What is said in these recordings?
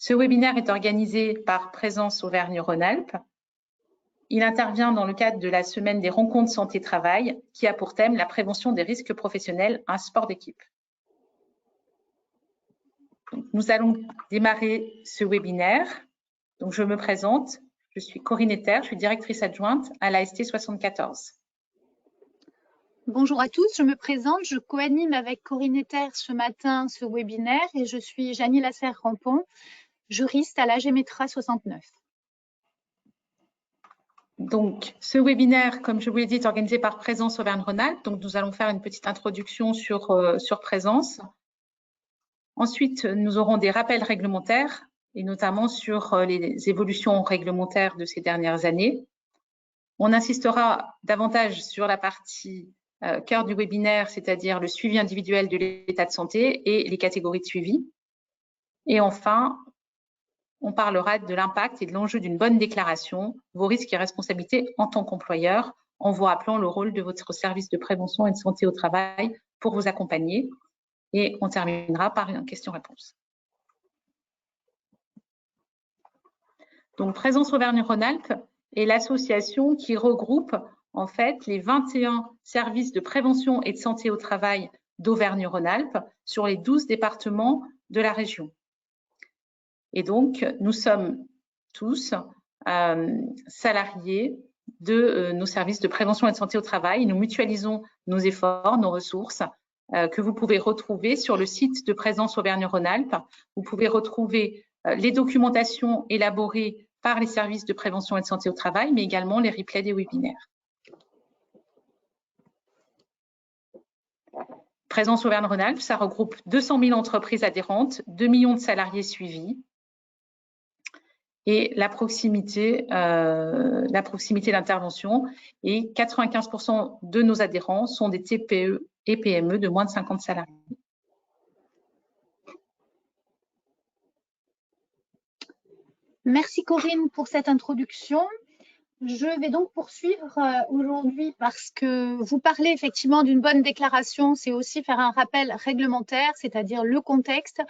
Ce webinaire est organisé par Présence Auvergne-Rhône-Alpes. Il intervient dans le cadre de la semaine des rencontres santé-travail qui a pour thème la prévention des risques professionnels, un sport d'équipe. Nous allons démarrer ce webinaire. Donc, je me présente, je suis Corinne Ether, je suis directrice adjointe à l'AST 74. Bonjour à tous, je me présente, je co-anime avec Corinne Ether ce matin ce webinaire et je suis Janie Lasserre-Rampon, juriste à l'AGEMETRA 69. Donc, ce webinaire, comme je vous l'ai dit, est organisé par Présence Auvergne-Rhône-Alpes. Donc, nous allons faire une petite introduction sur Présence. Ensuite, nous aurons des rappels réglementaires et notamment sur les évolutions réglementaires de ces dernières années. On insistera davantage sur la partie cœur du webinaire, c'est-à-dire le suivi individuel de l'état de santé et les catégories de suivi. Et enfin, on parlera de l'impact et de l'enjeu d'une bonne déclaration, vos risques et responsabilités en tant qu'employeur, en vous rappelant le rôle de votre service de prévention et de santé au travail pour vous accompagner. Et on terminera par une question-réponse. Donc, Présence Auvergne-Rhône-Alpes est l'association qui regroupe en fait les 21 services de prévention et de santé au travail d'Auvergne-Rhône-Alpes sur les 12 départements de la région. Et donc, nous sommes tous salariés de nos services de prévention et de santé au travail. Nous mutualisons nos efforts, nos ressources que vous pouvez retrouver sur le site de Présence Auvergne-Rhône-Alpes. Vous pouvez retrouver les documentations élaborées par les services de prévention et de santé au travail, mais également les replays des webinaires. Présence Auvergne-Rhône-Alpes, ça regroupe 200 000 entreprises adhérentes, 2 millions de salariés suivis et la proximité d'intervention. Et 95% de nos adhérents sont des TPE et PME de moins de 50 salariés. Merci Corinne pour cette introduction. Je vais donc poursuivre aujourd'hui parce que vous parlez effectivement d'une bonne déclaration, c'est aussi faire un rappel réglementaire, c'est-à-dire le contexte,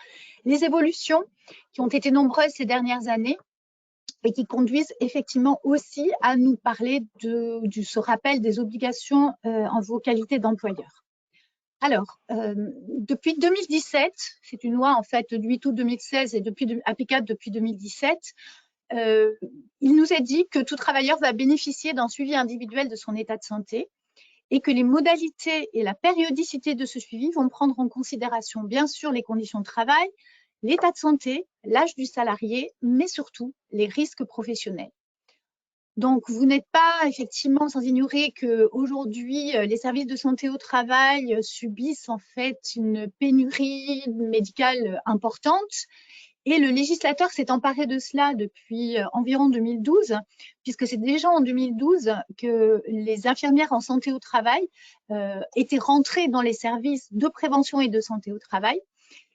les évolutions qui ont été nombreuses ces dernières années et qui conduisent effectivement aussi à nous parler de ce rappel des obligations en vos qualités d'employeur. Alors, depuis 2017, c'est une loi en fait du 8 août 2016 et applicable depuis 2017, il nous est dit que tout travailleur va bénéficier d'un suivi individuel de son état de santé et que les modalités et la périodicité de ce suivi vont prendre en considération bien sûr les conditions de travail, l'état de santé, l'âge du salarié, mais surtout les risques professionnels. Donc, vous n'êtes pas effectivement sans ignorer qu'aujourd'hui, les services de santé au travail subissent en fait une pénurie médicale importante. Et le législateur s'est emparé de cela depuis environ 2012, puisque c'est déjà en 2012 que les infirmières en santé au travail étaient rentrées dans les services de prévention et de santé au travail,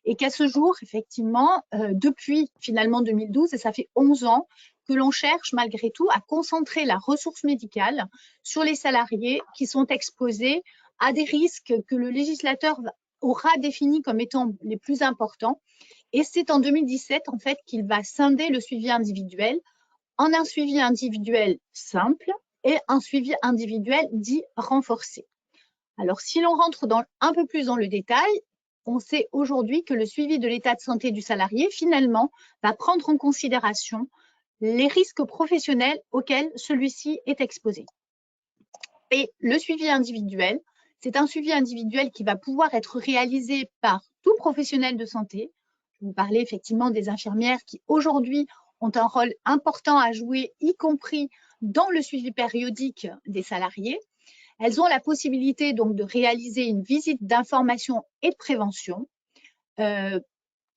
et qu'à ce jour, effectivement, depuis finalement 2012, et ça fait 11 ans, que l'on cherche malgré tout à concentrer la ressource médicale sur les salariés qui sont exposés à des risques que le législateur aura définis comme étant les plus importants. Et c'est en 2017, en fait, qu'il va scinder le suivi individuel en un suivi individuel simple et un suivi individuel dit renforcé. Alors, si l'on rentre un peu plus dans le détail, on sait aujourd'hui que le suivi de l'état de santé du salarié, finalement, va prendre en considération les risques professionnels auxquels celui-ci est exposé. Et le suivi individuel, c'est un suivi individuel qui va pouvoir être réalisé par tout professionnel de santé. Je vous parlais effectivement des infirmières qui aujourd'hui ont un rôle important à jouer, y compris dans le suivi périodique des salariés. Elles ont la possibilité donc de réaliser une visite d'information et de prévention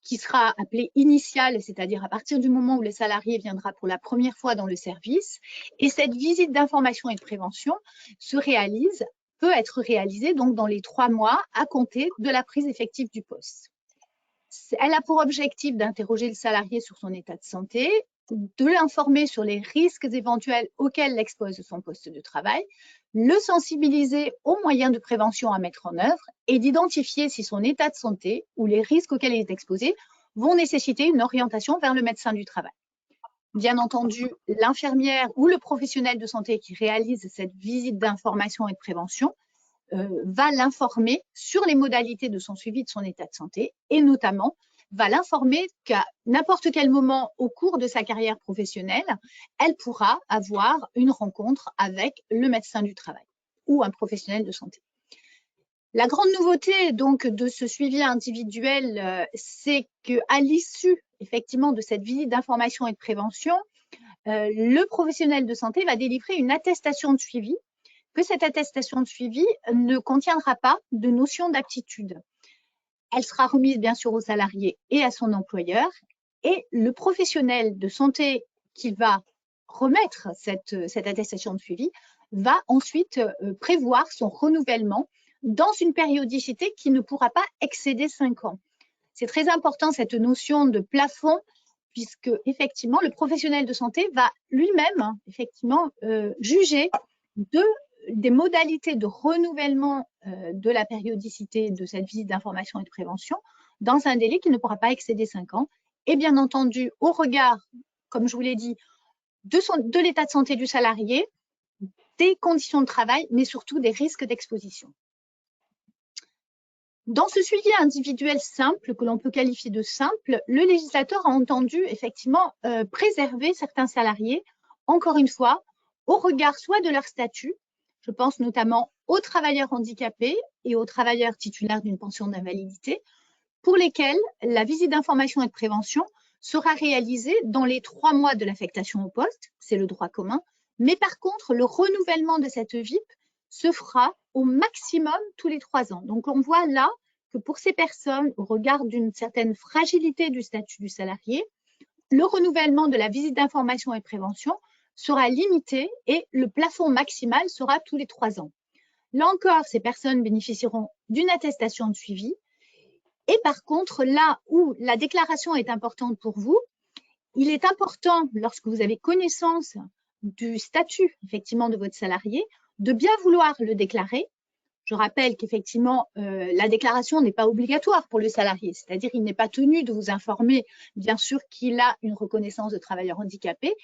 qui sera appelée initiale, c'est-à-dire à partir du moment où le salarié viendra pour la première fois dans le service. Et cette visite d'information et de prévention peut être réalisée donc dans les 3 mois à compter de la prise effective du poste. Elle a pour objectif d'interroger le salarié sur son état de santé, de l'informer sur les risques éventuels auxquels l'expose son poste de travail, le sensibiliser aux moyens de prévention à mettre en œuvre et d'identifier si son état de santé ou les risques auxquels il est exposé vont nécessiter une orientation vers le médecin du travail. Bien entendu, l'infirmière ou le professionnel de santé qui réalise cette visite d'information et de prévention va l'informer sur les modalités de son suivi de son état de santé et notamment va l'informer qu'à n'importe quel moment au cours de sa carrière professionnelle, elle pourra avoir une rencontre avec le médecin du travail ou un professionnel de santé. La grande nouveauté donc de ce suivi individuel, c'est qu'à l'issue effectivement de cette visite d'information et de prévention, le professionnel de santé va délivrer une attestation de suivi, que cette attestation de suivi ne contiendra pas de notion d'aptitude. Elle sera remise bien sûr au salarié et à son employeur et le professionnel de santé qui va remettre cette attestation de suivi va ensuite prévoir son renouvellement dans une périodicité qui ne pourra pas excéder 5 ans. C'est très important cette notion de plafond puisque effectivement le professionnel de santé va lui-même effectivement juger des modalités de renouvellement de la périodicité de cette visite d'information et de prévention dans un délai qui ne pourra pas excéder 5 ans et bien entendu au regard, comme je vous l'ai dit, de l'état de santé du salarié, des conditions de travail, mais surtout des risques d'exposition. Dans ce suivi individuel simple, que l'on peut qualifier de simple, le législateur a entendu effectivement préserver certains salariés, encore une fois, au regard soit de leur statut, je pense notamment aux travailleurs handicapés et aux travailleurs titulaires d'une pension d'invalidité, pour lesquels la visite d'information et de prévention sera réalisée dans les 3 mois de l'affectation au poste, c'est le droit commun, mais par contre, le renouvellement de cette VIP se fera au maximum tous les 3 ans. Donc, on voit là que pour ces personnes, au regard d'une certaine fragilité du statut du salarié, le renouvellement de la visite d'information et de prévention sera limité et le plafond maximal sera tous les 3 ans. Là encore, ces personnes bénéficieront d'une attestation de suivi. Et par contre, là où la déclaration est importante pour vous, il est important, lorsque vous avez connaissance du statut effectivement de votre salarié, de bien vouloir le déclarer. Je rappelle qu'effectivement, la déclaration n'est pas obligatoire pour le salarié, c'est-à-dire qu'il n'est pas tenu de vous informer, bien sûr, qu'il a une reconnaissance de travailleur handicapé.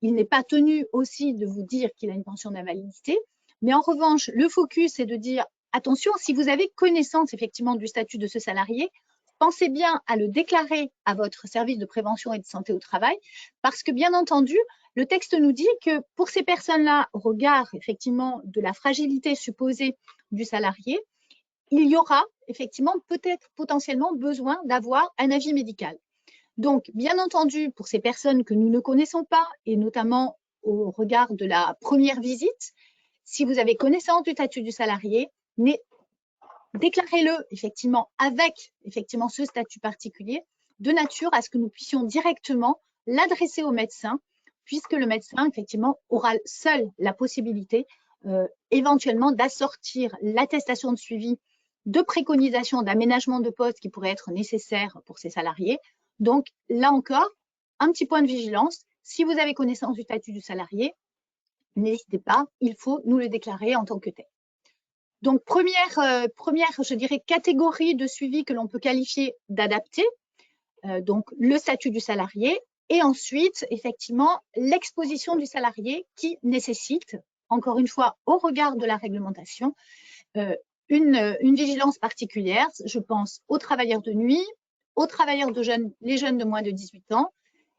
Il n'est pas tenu aussi de vous dire qu'il a une pension d'invalidité. Mais en revanche, le focus est de dire, attention, si vous avez connaissance effectivement du statut de ce salarié, pensez bien à le déclarer à votre service de prévention et de santé au travail, parce que bien entendu, le texte nous dit que pour ces personnes-là, au regard effectivement de la fragilité supposée du salarié, il y aura effectivement peut-être potentiellement besoin d'avoir un avis médical. Donc, bien entendu, pour ces personnes que nous ne connaissons pas, et notamment au regard de la première visite, si vous avez connaissance du statut du salarié, déclarez-le effectivement avec effectivement ce statut particulier, de nature à ce que nous puissions directement l'adresser au médecin, puisque le médecin effectivement aura seul la possibilité éventuellement d'assortir l'attestation de suivi de préconisation d'aménagement de poste qui pourrait être nécessaire pour ces salariés. Donc, là encore, un petit point de vigilance. Si vous avez connaissance du statut du salarié, n'hésitez pas, il faut nous le déclarer en tant que tel. Donc, première, je dirais, catégorie de suivi que l'on peut qualifier d'adapté, donc le statut du salarié, et ensuite, effectivement, l'exposition du salarié qui nécessite, encore une fois, au regard de la réglementation, une vigilance particulière. Je pense aux travailleurs de nuit, aux travailleurs les jeunes de moins de 18 ans,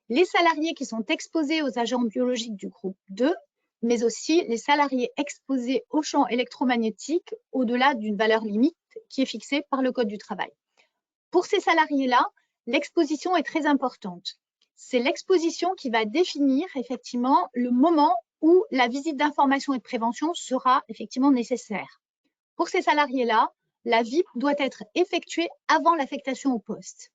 les salariés qui sont exposés aux agents biologiques du groupe 2, mais aussi les salariés exposés aux champs électromagnétiques au-delà d'une valeur limite qui est fixée par le Code du travail. Pour ces salariés-là, l'exposition est très importante. C'est l'exposition qui va définir effectivement le moment où la visite d'information et de prévention sera effectivement nécessaire. Pour ces salariés-là, la VIP doit être effectuée avant l'affectation au poste.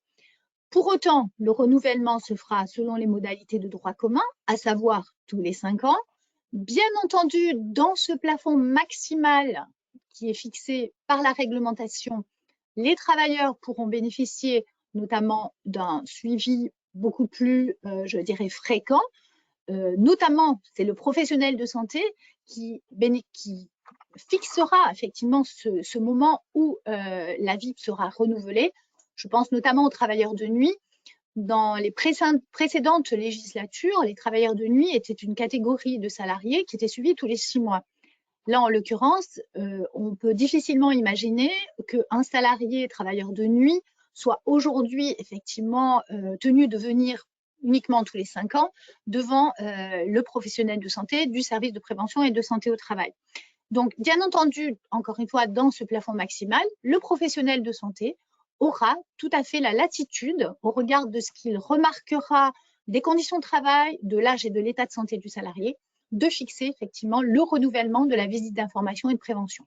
Pour autant, le renouvellement se fera selon les modalités de droit commun, à savoir tous les 5 ans. Bien entendu, dans ce plafond maximal qui est fixé par la réglementation, les travailleurs pourront bénéficier notamment d'un suivi beaucoup plus, je dirais, fréquent. Notamment, c'est le professionnel de santé qui fixera effectivement ce moment où la VIP sera renouvelée. Je pense notamment aux travailleurs de nuit. Dans les précédentes législatures, les travailleurs de nuit étaient une catégorie de salariés qui était suivie tous les 6 mois. Là, en l'occurrence, on peut difficilement imaginer qu'un salarié travailleur de nuit soit aujourd'hui effectivement tenu de venir uniquement tous les 5 ans devant le professionnel de santé du service de prévention et de santé au travail. Donc, bien entendu, encore une fois, dans ce plafond maximal, le professionnel de santé aura tout à fait la latitude, au regard de ce qu'il remarquera des conditions de travail, de l'âge et de l'état de santé du salarié, de fixer effectivement le renouvellement de la visite d'information et de prévention.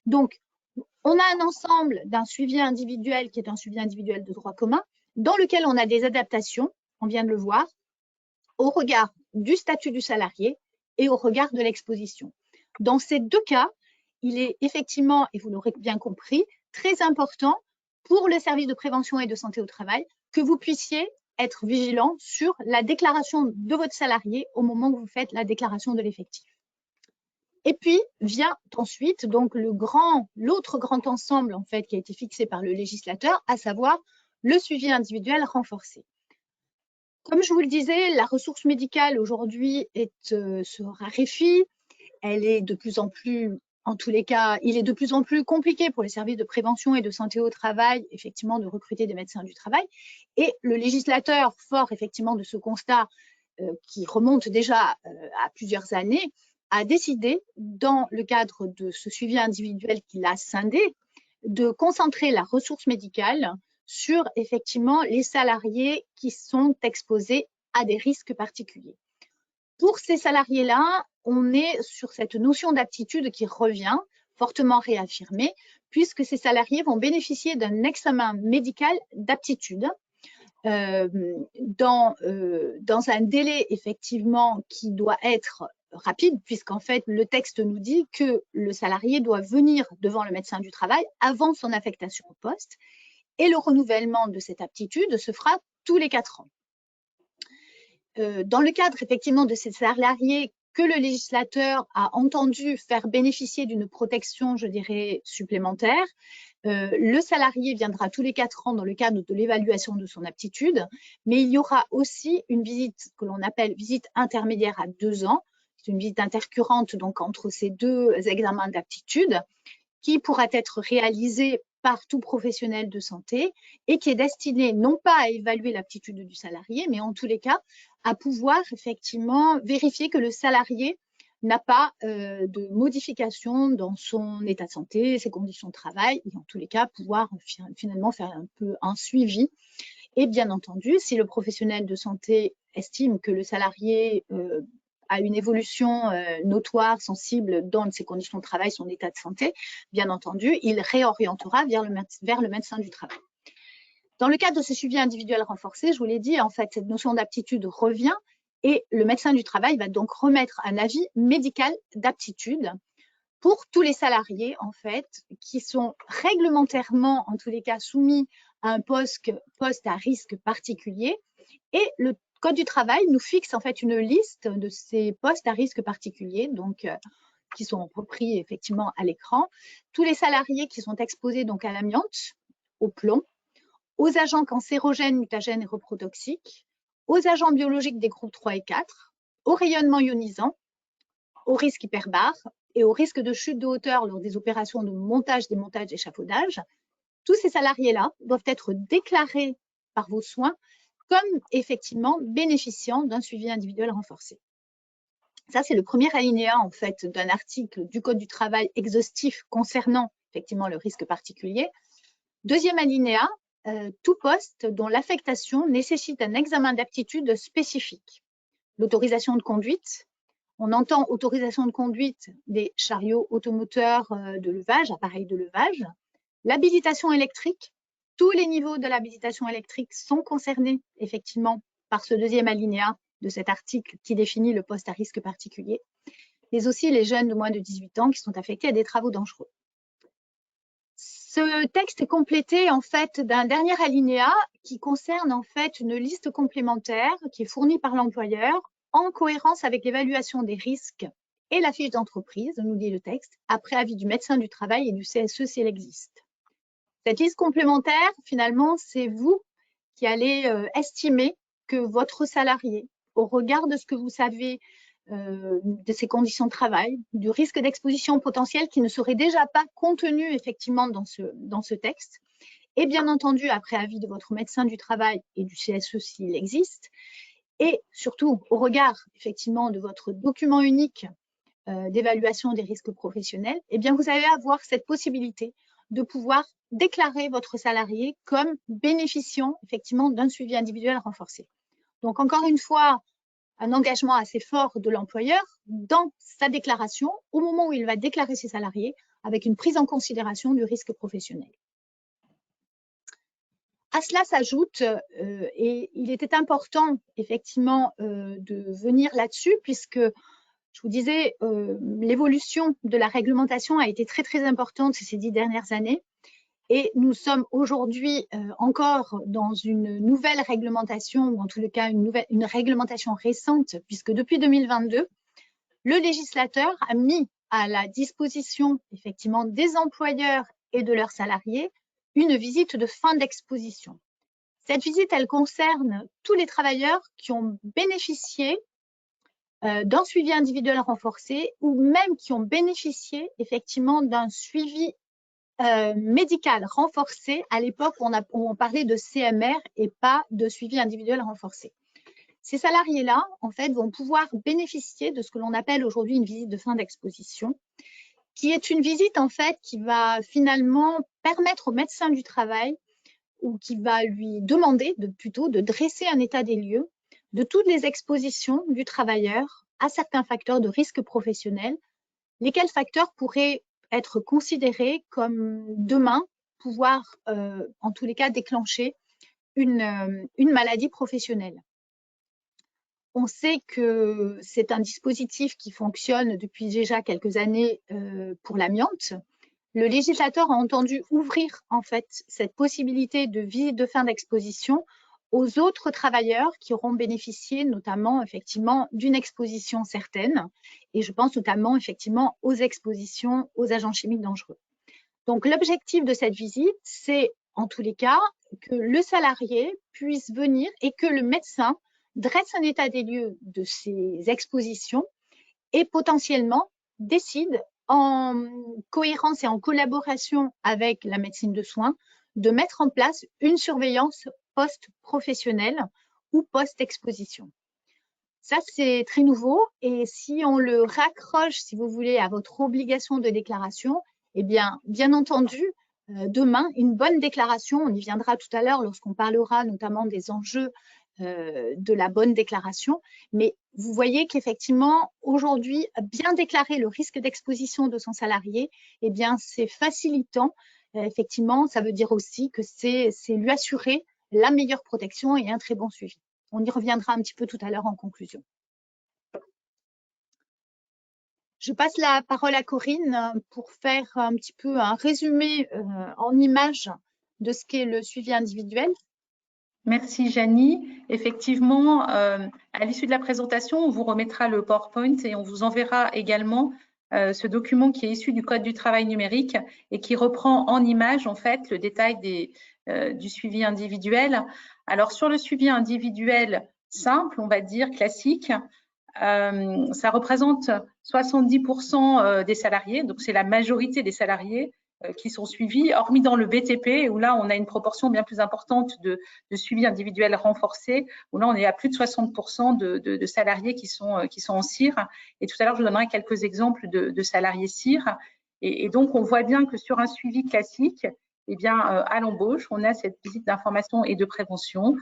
Donc, on a un ensemble d'un suivi individuel qui est un suivi individuel de droit commun, dans lequel on a des adaptations, on vient de le voir, au regard du statut du salarié et au regard de l'exposition. Dans ces deux cas, il est effectivement, et vous l'aurez bien compris, très important pour le service de prévention et de santé au travail que vous puissiez être vigilant sur la déclaration de votre salarié au moment où vous faites la déclaration de l'effectif. Et puis vient ensuite donc l'autre grand ensemble en fait qui a été fixé par le législateur, à savoir le suivi individuel renforcé. Comme je vous le disais, la ressource médicale aujourd'hui se raréfie. Elle est de plus en plus, en tous les cas, il est de plus en plus compliqué pour les services de prévention et de santé au travail, effectivement, de recruter des médecins du travail. Et le législateur, fort effectivement de ce constat qui remonte déjà à plusieurs années, a décidé, dans le cadre de ce suivi individuel qu'il a scindé, de concentrer la ressource médicale sur effectivement les salariés qui sont exposés à des risques particuliers. Pour ces salariés-là, on est sur cette notion d'aptitude qui revient, fortement réaffirmée, puisque ces salariés vont bénéficier d'un examen médical d'aptitude dans un délai effectivement qui doit être rapide, puisqu'en fait le texte nous dit que le salarié doit venir devant le médecin du travail avant son affectation au poste, et le renouvellement de cette aptitude se fera tous les 4 ans. Dans le cadre effectivement de ces salariés que le législateur a entendu faire bénéficier d'une protection, je dirais, supplémentaire, le salarié viendra tous les 4 ans dans le cadre de l'évaluation de son aptitude, mais il y aura aussi une visite que l'on appelle visite intermédiaire à 2 ans. C'est une visite intercurrente donc entre ces deux examens d'aptitude qui pourra être réalisée par tout professionnel de santé et qui est destinée non pas à évaluer l'aptitude du salarié, mais en tous les cas à pouvoir effectivement vérifier que le salarié n'a pas de modification dans son état de santé, ses conditions de travail, et en tous les cas pouvoir finalement faire un peu un suivi. Et bien entendu, si le professionnel de santé estime que le salarié a une évolution notoire, sensible dans ses conditions de travail, son état de santé, bien entendu, il réorientera vers le médecin du travail. Dans le cadre de ce suivi individuel renforcé, je vous l'ai dit, en fait, cette notion d'aptitude revient et le médecin du travail va donc remettre un avis médical d'aptitude pour tous les salariés, en fait, qui sont réglementairement, en tous les cas, soumis à un poste à risque particulier. Et le Code du travail nous fixe en fait une liste de ces postes à risque particulier, donc qui sont repris effectivement à l'écran. Tous les salariés qui sont exposés donc à l'amiante, au plomb, aux agents cancérogènes, mutagènes et reprotoxiques, aux agents biologiques des groupes 3 et 4, au rayonnement ionisant, au risque hyperbare et au risque de chute de hauteur lors des opérations de montage, démontage, d'échafaudage. Tous ces salariés-là doivent être déclarés par vos soins comme effectivement bénéficiant d'un suivi individuel renforcé. Ça, c'est le premier alinéa en fait d'un article du Code du travail exhaustif concernant effectivement le risque particulier. Deuxième alinéa, tout poste dont l'affectation nécessite un examen d'aptitude spécifique. L'autorisation de conduite, on entend autorisation de conduite des chariots automoteurs de levage, appareils de levage, l'habilitation électrique. Tous les niveaux de l'habilitation électrique sont concernés effectivement par ce deuxième alinéa de cet article qui définit le poste à risque particulier, mais aussi les jeunes de moins de 18 ans qui sont affectés à des travaux dangereux. Ce texte est complété en fait d'un dernier alinéa qui concerne en fait une liste complémentaire qui est fournie par l'employeur en cohérence avec l'évaluation des risques et la fiche d'entreprise, nous dit le texte, après avis du médecin du travail et du CSE si elle existe. Cette liste complémentaire, finalement, c'est vous qui allait estimer que votre salarié, au regard de ce que vous savez de ses conditions de travail, du risque d'exposition potentielle qui ne serait déjà pas contenu effectivement dans ce texte, et bien entendu après avis de votre médecin du travail et du CSE s'il existe, et surtout au regard effectivement de votre document unique d'évaluation des risques professionnels, eh bien vous allez avoir cette possibilité de pouvoir déclarer votre salarié comme bénéficiant effectivement d'un suivi individuel renforcé. Donc encore une fois, un engagement assez fort de l'employeur dans sa déclaration au moment où il va déclarer ses salariés avec une prise en considération du risque professionnel. À cela s'ajoute, et il était important effectivement de venir là-dessus puisque je vous disais, l'évolution de la réglementation a été très très importante ces 10 dernières années et nous sommes aujourd'hui encore dans une nouvelle réglementation ou en tout cas une réglementation récente puisque depuis 2022, le législateur a mis à la disposition effectivement des employeurs et de leurs salariés une visite de fin d'exposition. Cette visite, elle concerne tous les travailleurs qui ont bénéficié d'un suivi individuel renforcé ou même qui ont bénéficié effectivement d'un suivi médical renforcé à l'époque où on parlait de CMR et pas de suivi individuel renforcé. Ces salariés-là, en fait, vont pouvoir bénéficier de ce que l'on appelle aujourd'hui une visite de fin d'exposition, qui est une visite, en fait, qui va finalement permettre au médecin du travail ou qui va lui demander plutôt de dresser un état des lieux de toutes les expositions du travailleur à certains facteurs de risque professionnel, lesquels facteurs pourraient être considérés comme demain pouvoir, en tous les cas, déclencher une maladie professionnelle. On sait que c'est un dispositif qui fonctionne depuis déjà quelques années pour l'amiante. Le législateur a entendu ouvrir en fait cette possibilité de visite de fin d'exposition aux autres travailleurs qui auront bénéficié notamment effectivement d'une exposition certaine et je pense notamment effectivement aux expositions aux agents chimiques dangereux. Donc l'objectif de cette visite, c'est en tous les cas que le salarié puisse venir et que le médecin dresse un état des lieux de ces expositions et potentiellement décide en cohérence et en collaboration avec la médecine de soins de mettre en place une surveillance post-professionnelle ou post-exposition. Ça, c'est très nouveau et si on le raccroche, si vous voulez, à votre obligation de déclaration, eh bien entendu, demain, une bonne déclaration, on y viendra tout à l'heure lorsqu'on parlera notamment des enjeux de la bonne déclaration. Mais vous voyez qu'effectivement, aujourd'hui, bien déclarer le risque d'exposition de son salarié, eh bien, c'est facilitant. Effectivement, ça veut dire aussi que c'est lui assurer la meilleure protection et un très bon suivi. On y reviendra un petit peu tout à l'heure en conclusion. Je passe la parole à Corinne pour faire un petit peu un résumé en images de ce qu'est le suivi individuel. Merci Janie. Effectivement, à l'issue de la présentation, on vous remettra le PowerPoint et on vous enverra également ce document qui est issu du Code du travail numérique et qui reprend en images en fait le détail du suivi individuel. Alors sur le suivi individuel simple, on va dire classique, ça représente 70% des salariés, donc c'est la majorité des salariés qui sont suivis, hormis dans le BTP, où là, on a une proportion bien plus importante de suivi individuel renforcé, où là, on est à plus de 60% de salariés qui sont en CIR. Et tout à l'heure, je vous donnerai quelques exemples de salariés CIR. Et donc, on voit bien que sur un suivi classique, eh bien, à l'embauche, on a cette visite d'information et de prévention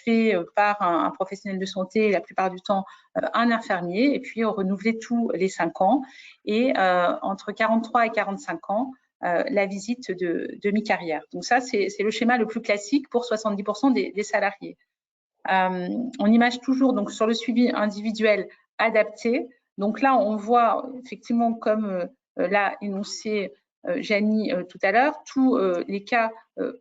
fait par un professionnel de santé, la plupart du temps un infirmier, et puis renouvelé tous les 5 ans. Et entre 43 et 45 ans, la visite de mi-carrière. Donc ça, c'est le schéma le plus classique pour 70% des salariés. On image toujours donc sur le suivi individuel adapté. Donc là, on voit effectivement, comme l'a énoncé Janie tout à l'heure, tous les cas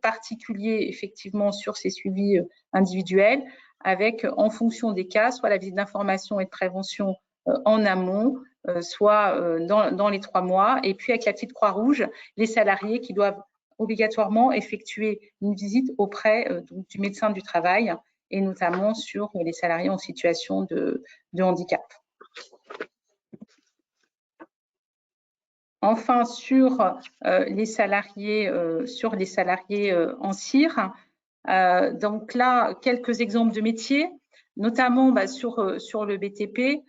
particuliers effectivement sur ces suivis individuels, avec en fonction des cas, soit la visite d'information et de prévention en amont, soit dans les 3 mois, et puis avec la petite Croix-Rouge, les salariés qui doivent obligatoirement effectuer une visite auprès donc, du médecin du travail et notamment sur les salariés en situation de handicap. Enfin, sur les salariés en CIR, donc là, quelques exemples de métiers, notamment sur le BTP.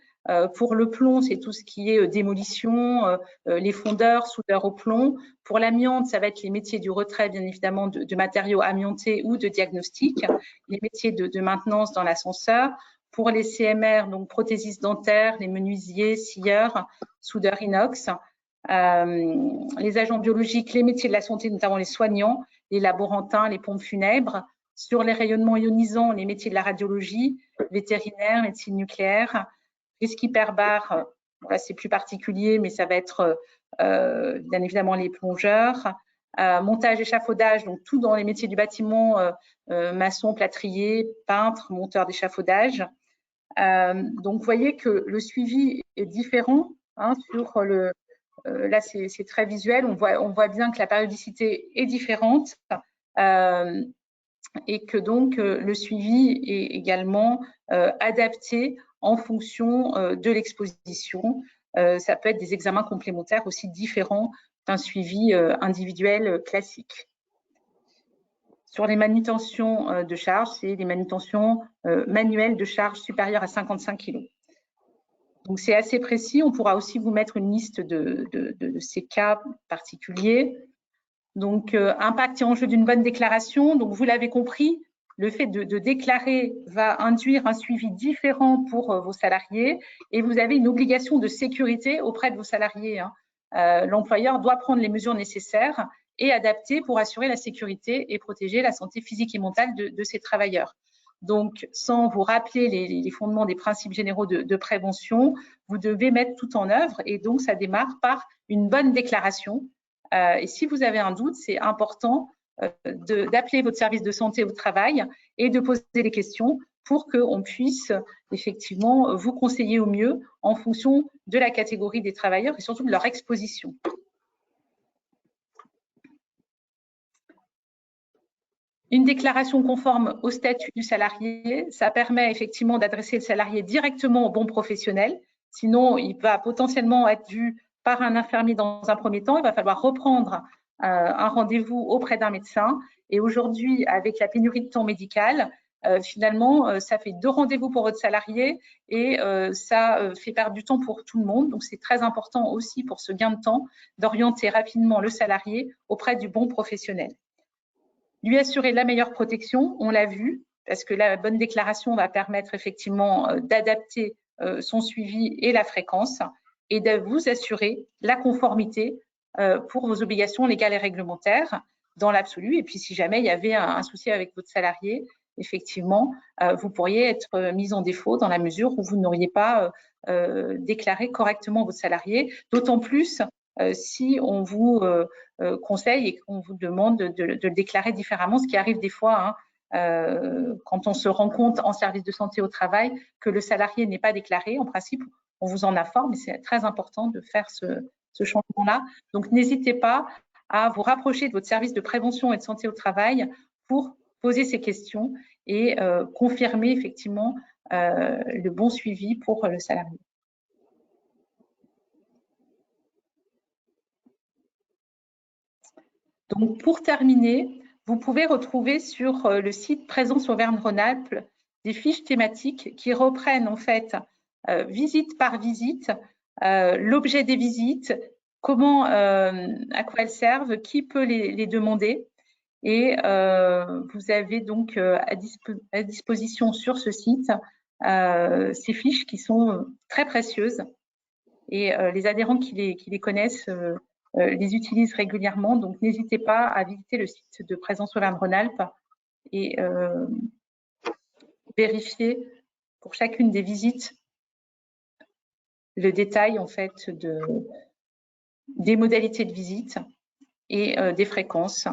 Pour le plomb, c'est tout ce qui est démolition, les fondeurs, soudeurs au plomb. Pour l'amiante, ça va être les métiers du retrait, bien évidemment, de matériaux amiantés ou de diagnostic, les métiers de maintenance dans l'ascenseur. Pour les CMR, donc prothésistes dentaires, les menuisiers, scieurs, soudeurs inox. Les agents biologiques, les métiers de la santé, notamment les soignants, les laborantins, les pompes funèbres. Sur les rayonnements ionisants, les métiers de la radiologie, vétérinaire, médecine nucléaire. Risque hyperbare, là c'est plus particulier, mais ça va être bien évidemment les plongeurs. Montage, échafaudage, donc tout dans les métiers du bâtiment, maçon, plâtrier, peintre, monteur d'échafaudage. Donc vous voyez que le suivi est différent hein, sur le. Là, c'est très visuel. On voit bien que la périodicité est différente et que donc le suivi est également adapté en fonction de l'exposition. Ça peut être des examens complémentaires aussi différents d'un suivi individuel classique. Sur les manutentions de charge, c'est les manutentions manuelles de charge supérieures à 55 kg. Donc, c'est assez précis. On pourra aussi vous mettre une liste de ces cas particuliers. Donc, impact et enjeu d'une bonne déclaration. Donc, vous l'avez compris, le fait de déclarer va induire un suivi différent pour vos salariés et vous avez une obligation de sécurité auprès de vos salariés. Hein. L'employeur doit prendre les mesures nécessaires et adapter pour assurer la sécurité et protéger la santé physique et mentale de ses travailleurs. Donc, sans vous rappeler les fondements des principes généraux de prévention, vous devez mettre tout en œuvre et donc ça démarre par une bonne déclaration. Et si vous avez un doute, c'est important d'appeler votre service de santé au travail et de poser des questions pour qu'on puisse effectivement vous conseiller au mieux en fonction de la catégorie des travailleurs et surtout de leur exposition. Une déclaration conforme au statut du salarié, ça permet effectivement d'adresser le salarié directement au bon professionnel. Sinon, il va potentiellement être vu par un infirmier dans un premier temps. Il va falloir reprendre un rendez-vous auprès d'un médecin. Et aujourd'hui, avec la pénurie de temps médical, finalement, ça fait 2 rendez-vous pour votre salarié et ça fait perdre du temps pour tout le monde. Donc, c'est très important aussi pour ce gain de temps d'orienter rapidement le salarié auprès du bon professionnel. Lui assurer la meilleure protection, on l'a vu, parce que la bonne déclaration va permettre effectivement d'adapter son suivi et la fréquence et de vous assurer la conformité pour vos obligations légales et réglementaires dans l'absolu. Et puis, si jamais il y avait un souci avec votre salarié, effectivement, vous pourriez être mis en défaut dans la mesure où vous n'auriez pas déclaré correctement votre salarié, d'autant plus si on vous conseille et qu'on vous demande de le déclarer différemment, ce qui arrive des fois quand on se rend compte en service de santé au travail que le salarié n'est pas déclaré. En principe, on vous en informe, mais c'est très important de faire ce changement-là. Donc, n'hésitez pas à vous rapprocher de votre service de prévention et de santé au travail pour poser ces questions et confirmer effectivement le bon suivi pour le salarié. Donc, pour terminer, vous pouvez retrouver sur le site Présence Auvergne-Rhône-Alpes des fiches thématiques qui reprennent en fait visite par visite, l'objet des visites, comment, à quoi elles servent, qui peut les demander. Et vous avez donc à disposition sur ce site ces fiches qui sont très précieuses et les adhérents qui les connaissent les utilisent régulièrement. Donc, n'hésitez pas à visiter le site de Présence Auvergne-Rhône-Alpes et vérifier pour chacune des visites le détail en fait des modalités de visite et des fréquences.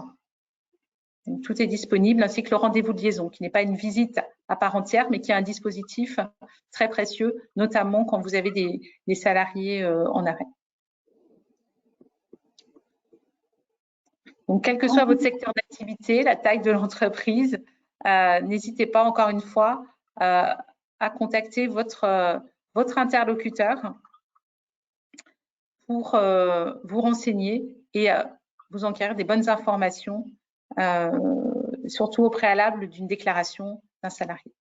Donc, tout est disponible, ainsi que le rendez-vous de liaison, qui n'est pas une visite à part entière, mais qui est un dispositif très précieux, notamment quand vous avez des salariés en arrêt. Donc, quel que soit votre secteur d'activité, la taille de l'entreprise, n'hésitez pas encore une fois à contacter votre interlocuteur pour vous renseigner et vous enquérir des bonnes informations, surtout au préalable d'une déclaration d'un salarié.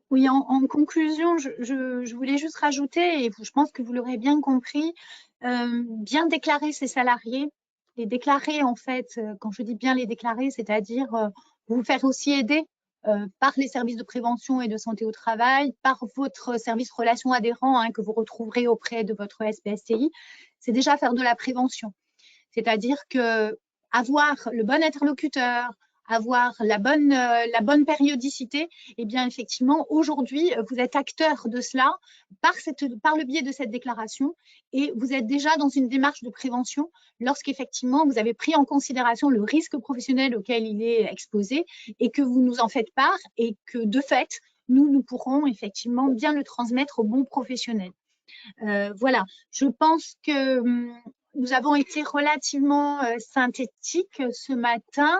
Oui, en conclusion, je voulais juste rajouter, et je pense que vous l'aurez bien compris, bien déclarer ses salariés, les déclarer en fait, quand je dis bien les déclarer, c'est-à-dire vous faire aussi aider par les services de prévention et de santé au travail, par votre service relations adhérents que vous retrouverez auprès de votre SPSTI, c'est déjà faire de la prévention. C'est-à-dire que avoir le bon interlocuteur, avoir la bonne périodicité, eh bien effectivement, aujourd'hui, vous êtes acteur de cela par le biais de cette déclaration et vous êtes déjà dans une démarche de prévention lorsqu'effectivement vous avez pris en considération le risque professionnel auquel il est exposé et que vous nous en faites part et que de fait, nous pourrons effectivement bien le transmettre aux bons professionnels. Voilà, je pense que nous avons été relativement synthétiques ce matin.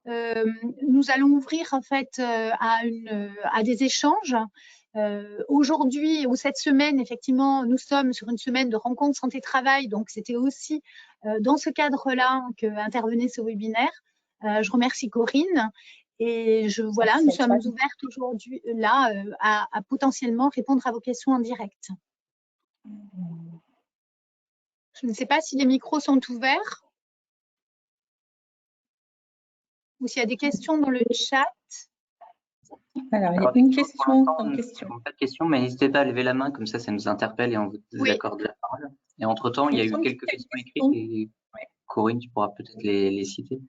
Nous allons ouvrir en fait à des échanges. Aujourd'hui ou cette semaine, effectivement, nous sommes sur une semaine de rencontres santé-travail, donc c'était aussi dans ce cadre-là qu'intervenait ce webinaire. Je remercie Corinne et voilà, nous sommes ouvertes aujourd'hui là à potentiellement répondre à vos questions en direct. Je ne sais pas si les micros sont ouverts ou s'il y a des questions dans le chat. Alors, il y a une question. Pas de questions, mais n'hésitez pas à lever la main, comme ça nous interpelle et on vous accorde la parole. Et entre-temps, il y a eu quelques questions écrites et Corinne, tu pourras peut-être les citer.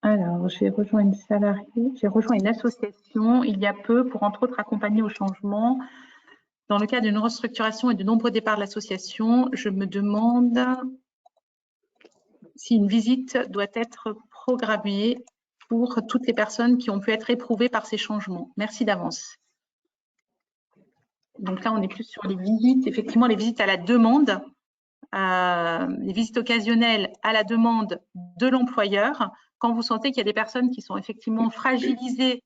Alors, j'ai rejoint une salariée, j'ai rejoint une association il y a peu pour entre autres accompagner au changement. Dans le cas d'une restructuration et de nombreux départs de l'association, je me demande si une visite doit être programmée pour toutes les personnes qui ont pu être éprouvées par ces changements. Merci d'avance. Donc là, on est plus sur les visites, effectivement, les visites à la demande, les visites occasionnelles à la demande de l'employeur, quand vous sentez qu'il y a des personnes qui sont effectivement fragilisées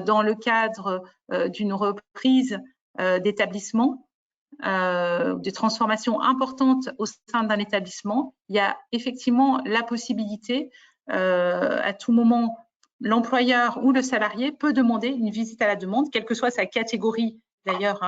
dans le cadre d'une reprise d'établissement, des transformations importantes au sein d'un établissement, il y a effectivement la possibilité, à tout moment, l'employeur ou le salarié peut demander une visite à la demande, quelle que soit sa catégorie d'ailleurs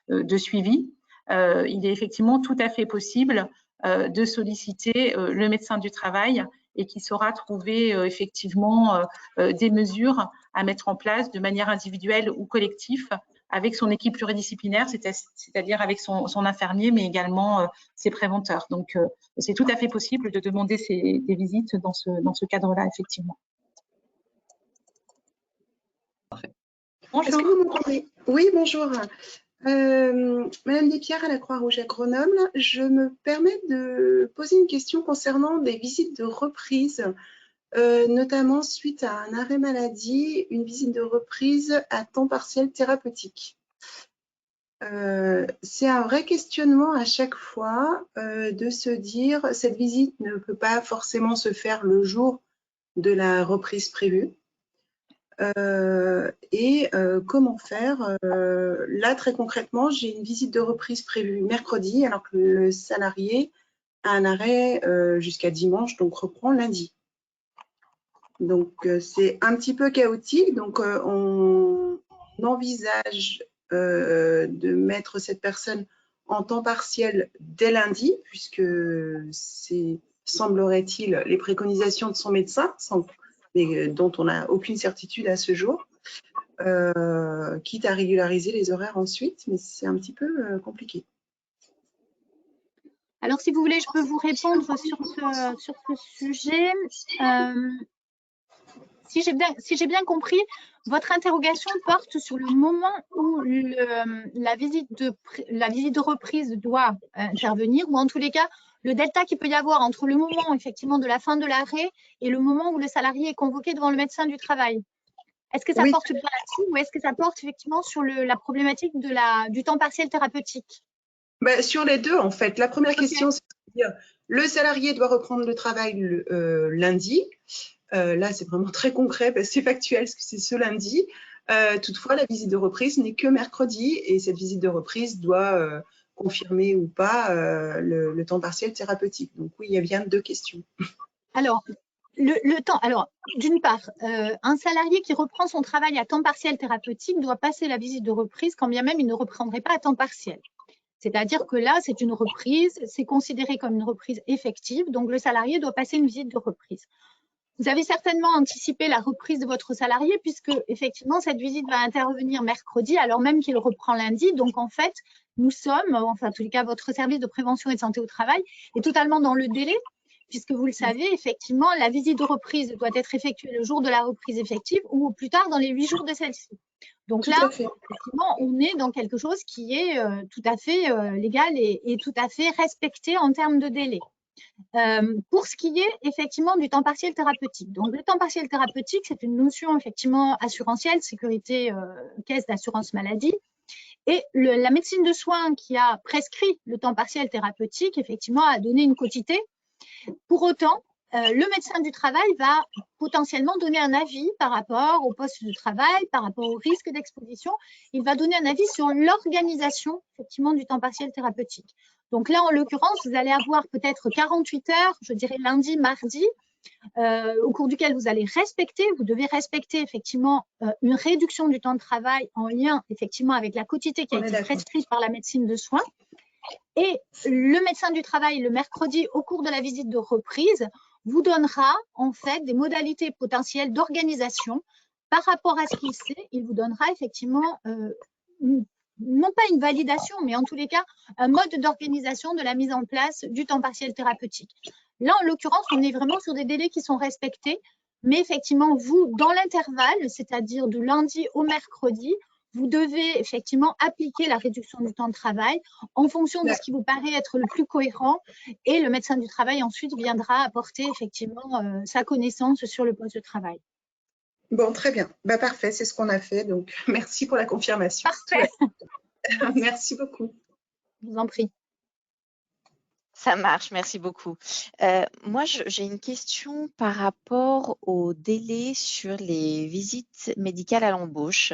de suivi. Il est effectivement tout à fait possible de solliciter le médecin du travail et qui saura trouver effectivement des mesures à mettre en place de manière individuelle ou collective avec son équipe pluridisciplinaire, c'est-à-dire avec son infirmier, mais également ses préventeurs. Donc, c'est tout à fait possible de demander des visites dans ce cadre-là, effectivement. Parfait. Bonjour. Est-ce que vous m'entendez? Oui, bonjour. Madame Despierres à la Croix-Rouge à Grenoble, je me permets de poser une question concernant des visites de reprise, notamment suite à un arrêt maladie, une visite de reprise à temps partiel thérapeutique. C'est un vrai questionnement à chaque fois de se dire cette visite ne peut pas forcément se faire le jour de la reprise prévue. Comment faire là, très concrètement, j'ai une visite de reprise prévue mercredi, alors que le salarié a un arrêt jusqu'à dimanche, donc reprend lundi. Donc, c'est un petit peu chaotique. Donc, on envisage de mettre cette personne en temps partiel dès lundi, puisque c'est, semblerait-il, les préconisations de son médecin, mais dont on n'a aucune certitude à ce jour, quitte à régulariser les horaires ensuite, mais c'est un petit peu compliqué. Alors, si vous voulez, je peux vous répondre sur ce sujet. Si j'ai bien compris, votre interrogation porte sur le moment où la visite de reprise doit intervenir, ou en tous les cas, le delta qu'il peut y avoir entre le moment effectivement de la fin de l'arrêt et le moment où le salarié est convoqué devant le médecin du travail. Est-ce que ça porte bien là-dessus ou est-ce que ça porte effectivement sur la problématique du temps partiel thérapeutique? Sur les deux, en fait. La première question, c'est de dire le salarié doit reprendre le travail lundi. Là, c'est vraiment très concret, parce que c'est factuel, parce que c'est ce lundi. Toutefois, la visite de reprise n'est que mercredi et cette visite de reprise doit confirmer ou pas le temps partiel thérapeutique. Donc oui, il y a bien deux questions. Alors, le temps. Alors, d'une part, un salarié qui reprend son travail à temps partiel thérapeutique doit passer la visite de reprise quand bien même il ne reprendrait pas à temps partiel. C'est-à-dire que là, c'est une reprise, c'est considéré comme une reprise effective, donc le salarié doit passer une visite de reprise. Vous avez certainement anticipé la reprise de votre salarié puisque effectivement cette visite va intervenir mercredi alors même qu'il reprend lundi. Donc en fait, nous sommes, enfin en tous les cas, votre service de prévention et de santé au travail est totalement dans le délai puisque vous le savez, effectivement, la visite de reprise doit être effectuée le jour de la reprise effective ou au plus tard dans les 8 jours de celle-ci. Donc là, effectivement, on est dans quelque chose qui est tout à fait légal et tout à fait respecté en termes de délai. Pour ce qui est effectivement du temps partiel thérapeutique. Donc, le temps partiel thérapeutique, c'est une notion effectivement assurantielle, sécurité caisse d'assurance maladie. Et la médecine de soins qui a prescrit le temps partiel thérapeutique, effectivement, a donné une quotité. Pour autant, le médecin du travail va potentiellement donner un avis par rapport au poste de travail, par rapport au risque d'exposition. Il va donner un avis sur l'organisation effectivement du temps partiel thérapeutique. Donc là, en l'occurrence, vous allez avoir peut-être 48 heures, je dirais lundi, mardi, au cours duquel vous allez vous devez respecter effectivement une réduction du temps de travail en lien effectivement avec la quotité qui a été prescrite par la médecine de soins. Et le médecin du travail, le mercredi, au cours de la visite de reprise, vous donnera en fait des modalités potentielles d'organisation par rapport à ce qu'il sait. Il vous donnera effectivement, non pas une validation, mais en tous les cas, un mode d'organisation de la mise en place du temps partiel thérapeutique. Là, en l'occurrence, on est vraiment sur des délais qui sont respectés, mais effectivement, vous, dans l'intervalle, c'est-à-dire du lundi au mercredi, vous devez effectivement appliquer la réduction du temps de travail en fonction de ce qui vous paraît être le plus cohérent et le médecin du travail ensuite viendra apporter effectivement sa connaissance sur le poste de travail. Bon, très bien. Parfait, c'est ce qu'on a fait. Donc, merci pour la confirmation. Parfait. Merci beaucoup. Je vous en prie. Ça marche, merci beaucoup. Moi, j'ai une question par rapport au délai sur les visites médicales à l'embauche.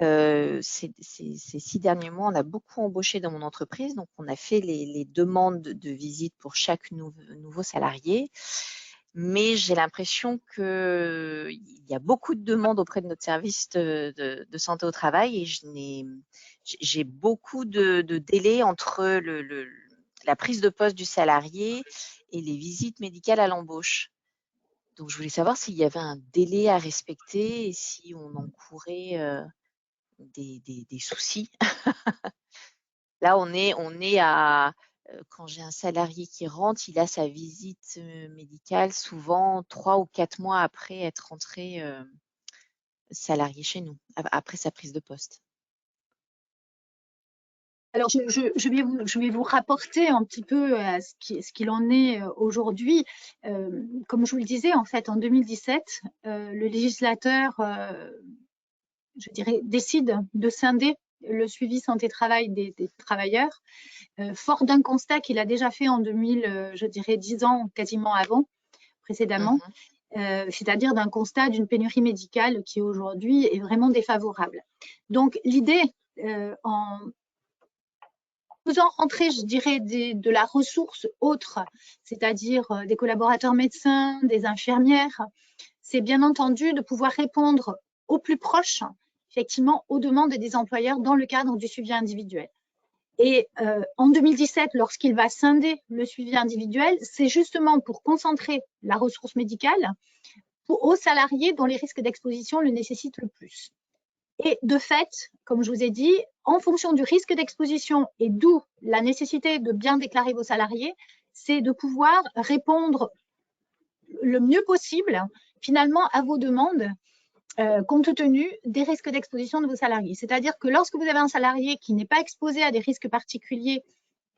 Ces 6 derniers mois, on a beaucoup embauché dans mon entreprise, donc on a fait les demandes de visite pour chaque nouveau salarié. Mais j'ai l'impression qu'il y a beaucoup de demandes auprès de notre service de santé au travail et j'ai beaucoup de délais entre la prise de poste du salarié et les visites médicales à l'embauche. Donc, je voulais savoir s'il y avait un délai à respecter et si on encourait des soucis. Là, on est à… Quand j'ai un salarié qui rentre, il a sa visite médicale souvent 3 ou 4 mois après être rentré salarié chez nous, après sa prise de poste. Alors, je vais vous rapporter un petit peu ce qu'il en est aujourd'hui. Comme je vous le disais, en fait, en 2017, le législateur, je dirais, décide de scinder le suivi santé-travail des travailleurs, fort d'un constat qu'il a déjà fait en 2000, je dirais 10 ans quasiment avant, précédemment, c'est-à-dire d'un constat d'une pénurie médicale qui aujourd'hui est vraiment défavorable. Donc l'idée, en faisant rentrer, je dirais, de la ressource autre, c'est-à-dire des collaborateurs médecins, des infirmières, c'est bien entendu de pouvoir répondre au plus proche, effectivement, aux demandes des employeurs dans le cadre du suivi individuel. Et en 2017, lorsqu'il va scinder le suivi individuel, c'est justement pour concentrer la ressource médicale aux salariés dont les risques d'exposition le nécessitent le plus. Et de fait, comme je vous ai dit, en fonction du risque d'exposition et d'où la nécessité de bien déclarer vos salariés, c'est de pouvoir répondre le mieux possible finalement à vos demandes compte tenu des risques d'exposition de vos salariés. C'est-à-dire que lorsque vous avez un salarié qui n'est pas exposé à des risques particuliers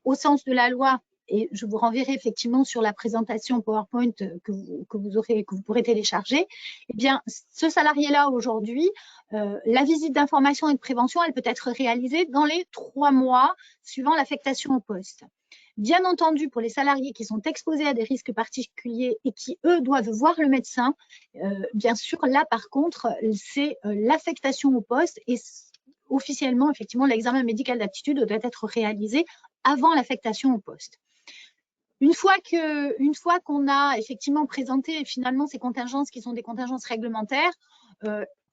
au sens de la loi et je vous renverrai effectivement sur la présentation PowerPoint que vous pourrez télécharger. Eh bien, ce salarié-là aujourd'hui, la visite d'information et de prévention, elle peut être réalisée dans les 3 mois suivant l'affectation au poste. Bien entendu, pour les salariés qui sont exposés à des risques particuliers et qui, eux, doivent voir le médecin, bien sûr, là, par contre, c'est l'affectation au poste et officiellement, effectivement, l'examen médical d'aptitude doit être réalisé avant l'affectation au poste. Une fois qu'on a effectivement présenté finalement ces contingences qui sont des contingences réglementaires,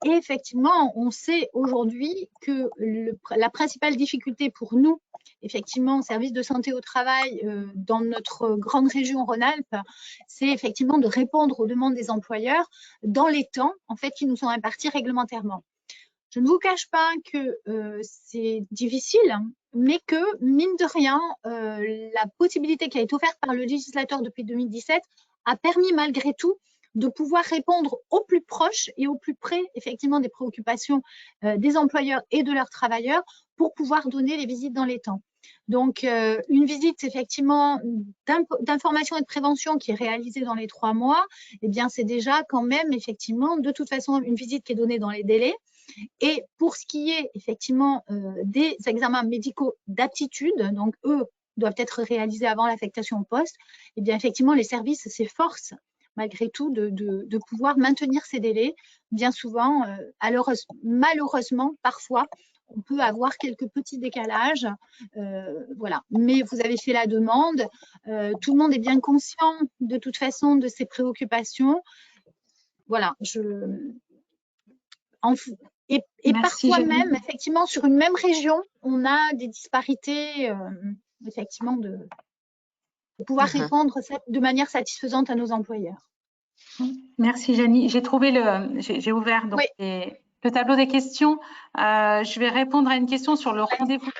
et effectivement, on sait aujourd'hui que la principale difficulté pour nous, effectivement, au service de santé au travail dans notre grande région Rhône-Alpes, c'est effectivement de répondre aux demandes des employeurs dans les temps, en fait, qui nous sont impartis réglementairement. Je ne vous cache pas que c'est difficile, mais que, mine de rien, la possibilité qui a été offerte par le législateur depuis 2017 a permis malgré tout de pouvoir répondre au plus proche et au plus près, effectivement, des préoccupations des employeurs et de leurs travailleurs pour pouvoir donner les visites dans les temps. Donc, une visite, effectivement, d'information et de prévention qui est réalisée dans les 3 mois, eh bien, c'est déjà quand même, effectivement, de toute façon, une visite qui est donnée dans les délais. Et pour ce qui est, effectivement, des examens médicaux d'aptitude, donc eux doivent être réalisés avant l'affectation au poste, eh bien, effectivement, les services s'efforcent malgré tout de pouvoir maintenir ces délais. Bien souvent, malheureusement, parfois, on peut avoir quelques petits décalages, voilà. Mais vous avez fait la demande, tout le monde est bien conscient de toute façon de ces préoccupations. Voilà, et parfois même, effectivement, sur une même région, on a des disparités, effectivement, de pouvoir répondre de manière satisfaisante à nos employeurs. Merci Janie. J'ai ouvert donc le tableau des questions. Je vais répondre à une question sur le rendez-vous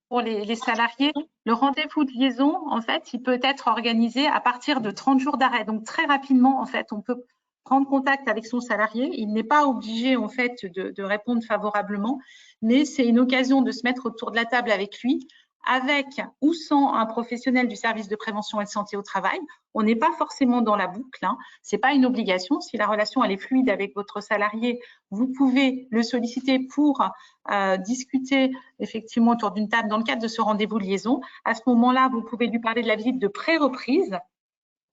pour les salariés. Le rendez-vous de liaison, en fait, il peut être organisé à partir de 30 jours d'arrêt. Donc très rapidement, en fait, on peut prendre contact avec son salarié. Il n'est pas obligé, en fait, de répondre favorablement, mais c'est une occasion de se mettre autour de la table avec lui, avec ou sans un professionnel du service de prévention et de santé au travail. On n'est pas forcément dans la boucle, hein. Ce n'est pas une obligation. Si la relation elle est fluide avec votre salarié, vous pouvez le solliciter pour discuter effectivement autour d'une table dans le cadre de ce rendez-vous de liaison. À ce moment-là, vous pouvez lui parler de la visite de pré-reprise.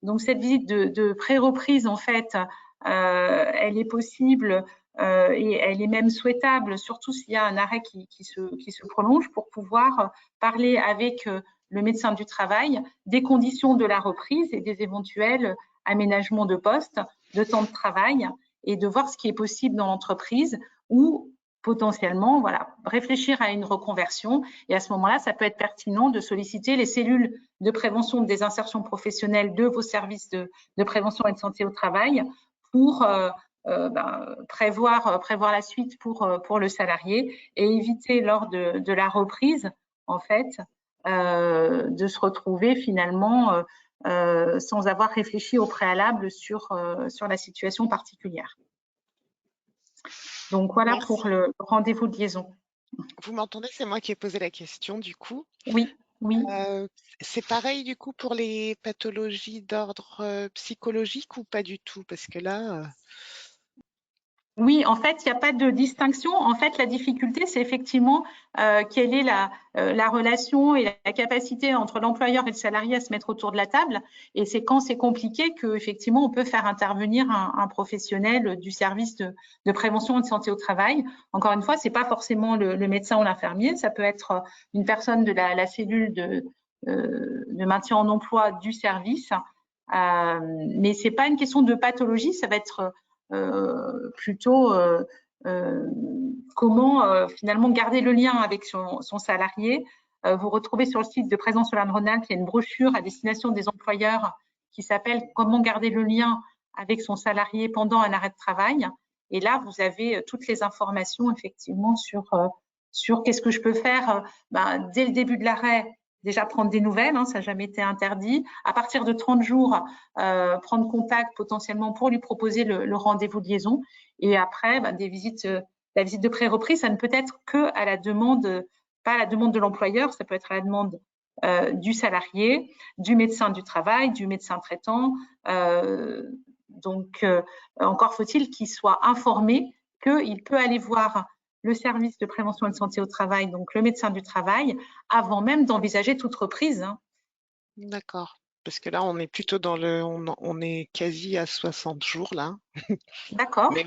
Donc, cette visite de pré-reprise, en fait, elle est possible et elle est même souhaitable, surtout s'il y a un arrêt qui se prolonge, pour pouvoir parler avec le médecin du travail des conditions de la reprise et des éventuels aménagements de poste, de temps de travail, et de voir ce qui est possible dans l'entreprise ou potentiellement, voilà, réfléchir à une reconversion. Et à ce moment-là, ça peut être pertinent de solliciter les cellules de prévention des insertions professionnelles de vos services de prévention et de santé au travail pour prévoir la suite pour le salarié et éviter lors de la reprise, en fait, de se retrouver finalement sans avoir réfléchi au préalable sur la situation particulière. Donc voilà. Merci. Pour le rendez-vous de liaison. Vous m'entendez? C'est moi qui ai posé la question du coup. Oui, oui. C'est pareil du coup pour les pathologies d'ordre psychologique ou pas du tout? Parce que là… Oui, en fait, il n'y a pas de distinction. En fait, la difficulté, c'est effectivement quelle est la relation et la capacité entre l'employeur et le salarié à se mettre autour de la table. Et c'est quand c'est compliqué qu'effectivement, on peut faire intervenir un professionnel du service de prévention et de santé au travail. Encore une fois, ce n'est pas forcément le médecin ou l'infirmier. Ça peut être une personne de la cellule de maintien en emploi du service. Mais ce n'est pas une question de pathologie, ça va être… plutôt comment finalement garder le lien avec son salarié. Vous retrouvez sur le site de Présence Auvergne-Rhône-Alpes, il y a une brochure à destination des employeurs qui s'appelle « Comment garder le lien avec son salarié pendant un arrêt de travail ». Et là, vous avez toutes les informations effectivement sur qu'est-ce que je peux faire dès le début de l'arrêt. Déjà prendre des nouvelles, hein, ça n'a jamais été interdit. À partir de 30 jours, prendre contact potentiellement pour lui proposer le rendez-vous de liaison. Et après, la visite de pré-reprise, ça ne peut être que à la demande, pas à la demande de l'employeur, ça peut être à la demande du salarié, du médecin du travail, du médecin traitant. Donc, encore faut-il qu'il soit informé qu'il peut aller voir le service de prévention et de santé au travail, donc le médecin du travail, avant même d'envisager toute reprise. D'accord. Parce que là, on est plutôt dans on est quasi à 60 jours là. D'accord. Mais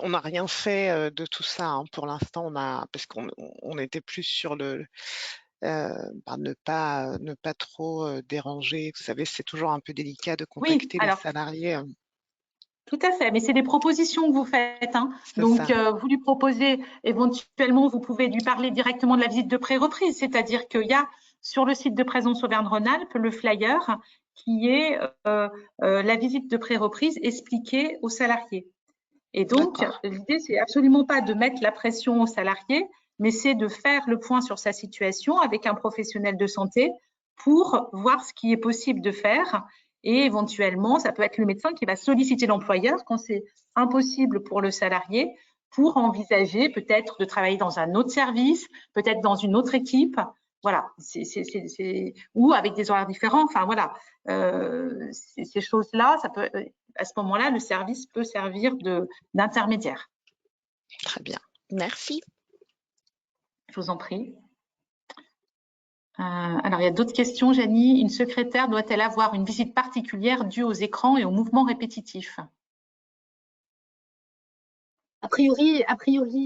on n'a rien fait de tout ça hein, pour l'instant. Parce qu'on était plus sur ne pas trop déranger. Vous savez, c'est toujours un peu délicat de contacter les salariés. Tout à fait, mais c'est des propositions que vous faites. Hein. Donc, vous lui proposez, éventuellement, vous pouvez lui parler directement de la visite de pré-reprise, c'est-à-dire qu'il y a sur le site de Présence Auvergne-Rhône-Alpes le flyer qui est la visite de pré-reprise expliquée aux salariés. Et donc, l'idée, c'est absolument pas de mettre la pression aux salariés, mais c'est de faire le point sur sa situation avec un professionnel de santé pour voir ce qui est possible de faire. Et éventuellement, ça peut être le médecin qui va solliciter l'employeur quand c'est impossible pour le salarié pour envisager peut-être de travailler dans un autre service, peut-être dans une autre équipe. Voilà, ou avec des horaires différents. Enfin, voilà, ces choses-là, ça peut, à ce moment-là, le service peut servir d'intermédiaire. Très bien, merci. Je vous en prie. Alors, il y a d'autres questions, Janie. Une secrétaire doit-elle avoir une visite particulière due aux écrans et aux mouvements répétitifs? A priori,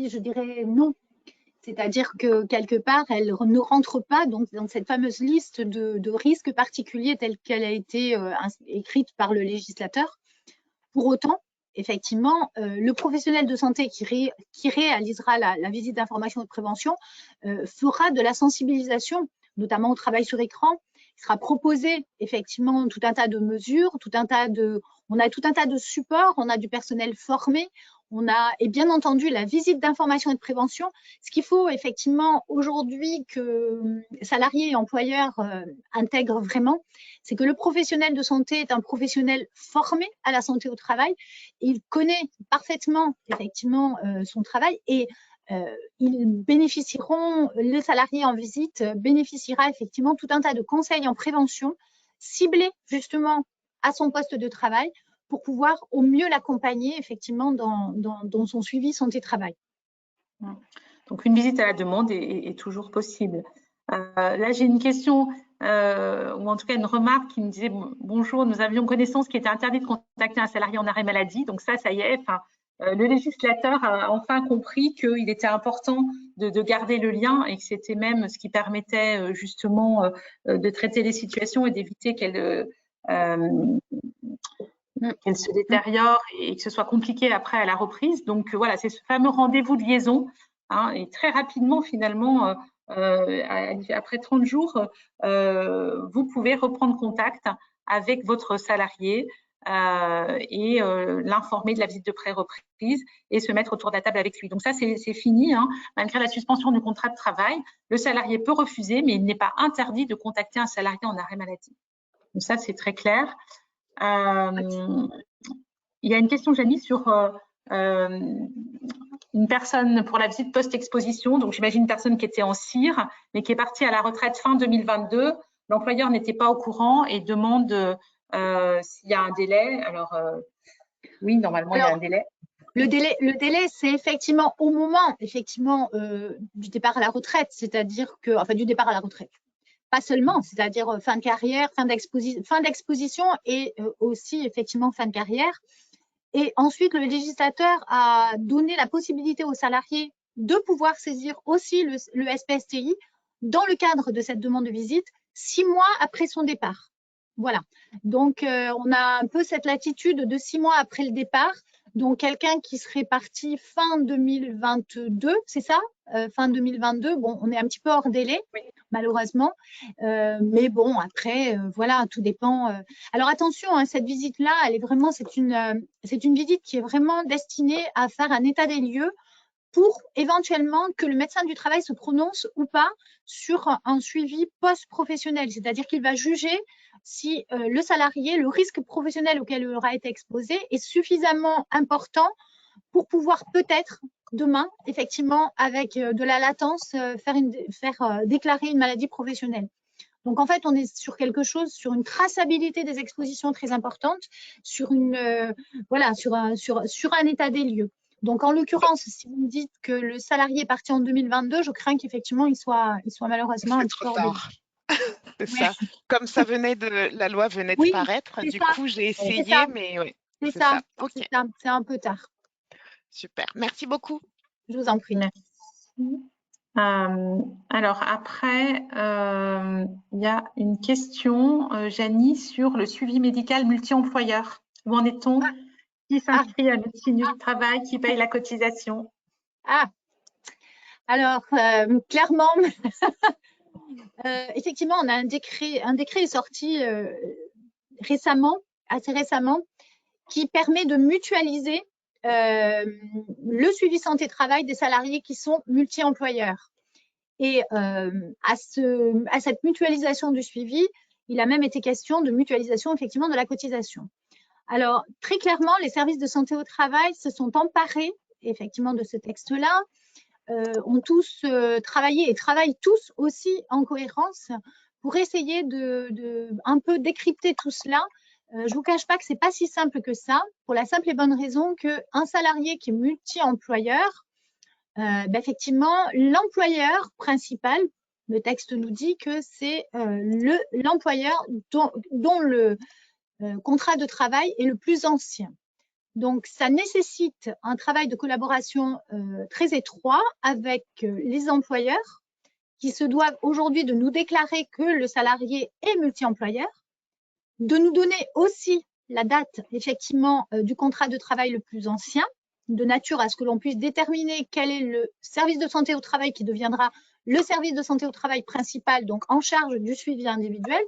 je dirais non. C'est-à-dire que quelque part, elle ne rentre pas donc, dans cette fameuse liste de risques particuliers telle qu'elle a été écrite par le législateur. Pour autant, effectivement, le professionnel de santé qui réalisera la visite d'information et de prévention fera de la sensibilisation, notamment au travail sur écran. Il sera proposé effectivement tout un tas de mesures, on a tout un tas de supports, on a du personnel formé, on a, et bien entendu, la visite d'information et de prévention. Ce qu'il faut effectivement aujourd'hui que salariés et employeurs intègrent vraiment, c'est que le professionnel de santé est un professionnel formé à la santé au travail. Il connaît parfaitement effectivement son travail et ils bénéficieront, les salariés en visite bénéficiera effectivement tout un tas de conseils en prévention ciblés justement à son poste de travail pour pouvoir au mieux l'accompagner effectivement dans son suivi santé-travail. Donc, une visite à la demande est toujours possible. Là, j'ai une question, ou en tout cas une remarque qui me disait « Bonjour, nous avions connaissance qu'il était interdit de contacter un salarié en arrêt maladie. » Donc ça y est, le législateur a enfin compris qu'il était important de garder le lien et que c'était même ce qui permettait justement de traiter les situations et d'éviter qu'elles se détériorent et que ce soit compliqué après à la reprise. Donc voilà, c'est ce fameux rendez-vous de liaison. Hein, et très rapidement, finalement, après 30 jours, vous pouvez reprendre contact avec votre salarié et l'informer de la visite de pré-reprise et se mettre autour de la table avec lui. Donc ça, c'est fini. Hein. Malgré la suspension du contrat de travail, le salarié peut refuser, mais il n'est pas interdit de contacter un salarié en arrêt maladie. Donc ça, c'est très clair. Il y a une question, Janie, sur une personne pour la visite post-exposition. Donc, j'imagine une personne qui était en CIR, mais qui est partie à la retraite fin 2022. L'employeur n'était pas au courant et demande s'il y a un délai. Alors, oui, normalement, il y a un délai. Le délai, c'est effectivement au moment du départ à la retraite, c'est-à-dire que, enfin, du départ à la retraite. Pas seulement, c'est-à-dire fin de carrière, fin d'exposition et aussi effectivement fin de carrière. Et ensuite, le législateur a donné la possibilité aux salariés de pouvoir saisir aussi le SPSTI dans le cadre de cette demande de visite 6 mois après son départ. Voilà. Donc, on a un peu cette latitude de 6 mois après le départ. Donc, quelqu'un qui serait parti fin 2022, c'est ça? Fin 2022, bon, on est un petit peu hors délai, oui, malheureusement. Mais bon, après, voilà, tout dépend. Alors, attention, hein, cette visite-là, elle est vraiment, c'est une visite qui est vraiment destinée à faire un état des lieux pour éventuellement que le médecin du travail se prononce ou pas sur un suivi post-professionnel. C'est-à-dire qu'il va juger si le salarié, le risque professionnel auquel il aura été exposé est suffisamment important pour pouvoir peut-être demain, effectivement, avec de la latence, faire déclarer une maladie professionnelle. Donc, en fait, on est sur quelque chose, sur une traçabilité des expositions très importante, sur voilà, sur un état des lieux. Donc, en l'occurrence, si vous me dites que le salarié est parti en 2022, je crains qu'effectivement, il soit malheureusement un petit peu hors de tard. C'est ça. Comme ça la loi venait de paraître, du coup, j'ai essayé, mais oui. C'est ça. Ok. C'est un peu tard. Super. Merci beaucoup. Je vous en prie. Merci. Alors après, il y a une question, Janie, sur le suivi médical multi-employeur. Où en est-on? Qui s'inscrit à Multinut Travail, qui paye la cotisation? Alors, clairement, effectivement, on a un décret est sorti assez récemment, qui permet de mutualiser le suivi santé-travail des salariés qui sont multi-employeurs. Et à cette mutualisation du suivi, il a même été question de mutualisation effectivement de la cotisation. Alors, très clairement, les services de santé au travail se sont emparés effectivement de ce texte-là, ont tous travaillé et travaillent tous aussi en cohérence pour essayer de un peu décrypter tout cela. Je ne vous cache pas que ce n'est pas si simple que ça, pour la simple et bonne raison qu'un salarié qui est multi-employeur, effectivement, l'employeur principal, le texte nous dit que c'est l'employeur dont le contrat de travail est le plus ancien. Donc, ça nécessite un travail de collaboration très étroit avec les employeurs qui se doivent aujourd'hui de nous déclarer que le salarié est multi-employeur, de nous donner aussi la date effectivement du contrat de travail le plus ancien, de nature à ce que l'on puisse déterminer quel est le service de santé au travail qui deviendra le service de santé au travail principal, donc en charge du suivi individuel,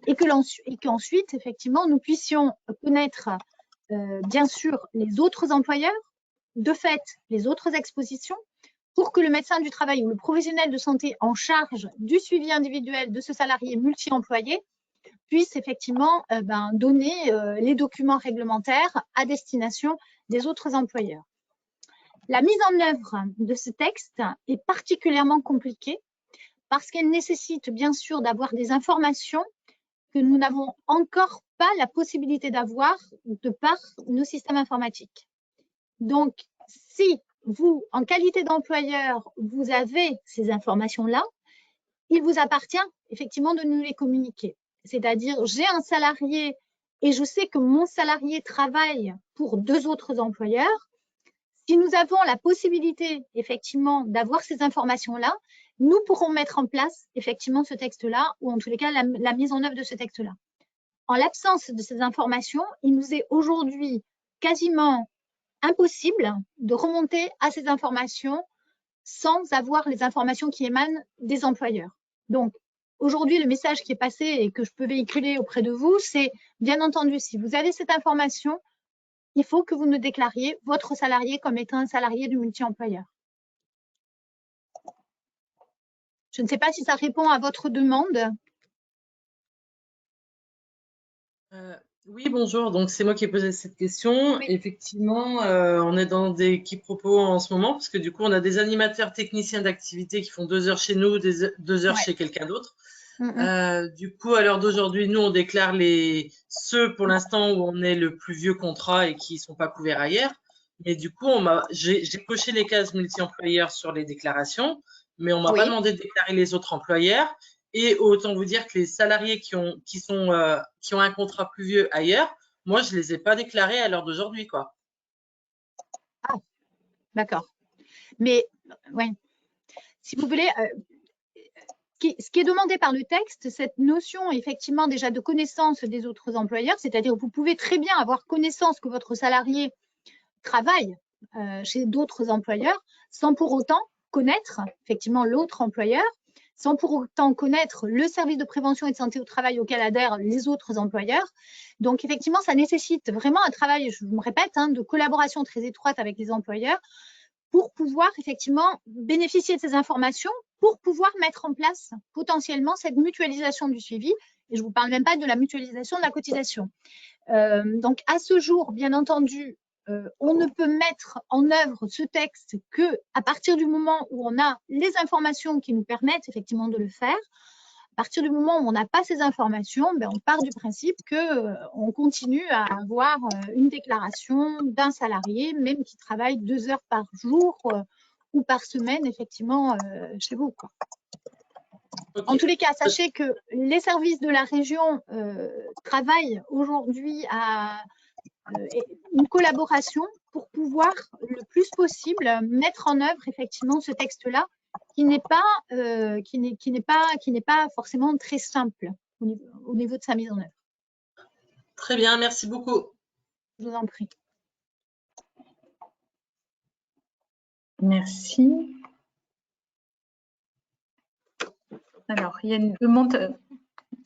et qu'ensuite, effectivement, nous puissions connaître bien sûr les autres employeurs, de fait les autres expositions, pour que le médecin du travail ou le professionnel de santé en charge du suivi individuel de ce salarié multi-employé puisse effectivement donner les documents réglementaires à destination des autres employeurs. La mise en œuvre de ce texte est particulièrement compliquée parce qu'elle nécessite bien sûr d'avoir des informations que nous n'avons encore pas la possibilité d'avoir de par nos systèmes informatiques. Donc, si vous, en qualité d'employeur, vous avez ces informations-là, il vous appartient effectivement de nous les communiquer. C'est-à-dire, j'ai un salarié et je sais que mon salarié travaille pour 2 autres employeurs. Si nous avons la possibilité effectivement d'avoir ces informations-là, nous pourrons mettre en place effectivement ce texte-là, ou en tous les cas la mise en œuvre de ce texte-là. En l'absence de ces informations, il nous est aujourd'hui quasiment impossible de remonter à ces informations sans avoir les informations qui émanent des employeurs. Donc, aujourd'hui, le message qui est passé et que je peux véhiculer auprès de vous, c'est bien entendu, si vous avez cette information, il faut que vous nous déclariez votre salarié comme étant un salarié du multi-employeur. Je ne sais pas si ça répond à votre demande. Oui, bonjour. Donc, c'est moi qui ai posé cette question. Oui. Effectivement, on est dans des quiproquos en ce moment parce que du coup, on a des animateurs techniciens d'activité qui font 2 heures chez nous, 2 heures chez quelqu'un d'autre. Du coup, à l'heure d'aujourd'hui, nous, on déclare ceux pour l'instant où on est le plus vieux contrat et qui ne sont pas couverts ailleurs. Mais du coup, j'ai coché les cases multi-employeurs sur les déclarations, mais on m'a pas demandé de déclarer les autres employeurs. Et autant vous dire que les salariés qui ont un contrat plus vieux ailleurs, moi, je ne les ai pas déclarés à l'heure d'aujourd'hui, quoi. Ah, d'accord. Mais, ouais, si vous voulez, ce qui est demandé par le texte, cette notion, effectivement, déjà de connaissance des autres employeurs, c'est-à-dire que vous pouvez très bien avoir connaissance que votre salarié travaille chez d'autres employeurs sans pour autant connaître, effectivement, l'autre employeur, sans pour autant connaître le service de prévention et de santé au travail auquel adhèrent les autres employeurs. Donc, effectivement, ça nécessite vraiment un travail, je me répète, de collaboration très étroite avec les employeurs pour pouvoir effectivement bénéficier de ces informations, pour pouvoir mettre en place potentiellement cette mutualisation du suivi. Et je ne vous parle même pas de la mutualisation de la cotisation. Donc, à ce jour, bien entendu, on ne peut mettre en œuvre ce texte qu'à partir du moment où on a les informations qui nous permettent effectivement de le faire. À partir du moment où on n'a pas ces informations, ben, on part du principe qu'on continue à avoir une déclaration d'un salarié, même qui travaille 2 heures par jour ou par semaine, effectivement, chez vous, quoi. Okay. En tous les cas, sachez que les services de la région travaillent aujourd'hui à une collaboration pour pouvoir le plus possible mettre en œuvre effectivement ce texte-là qui n'est pas forcément très simple au niveau de sa mise en œuvre. Très bien, merci beaucoup. Je vous en prie. Merci. Alors, il y a une demande,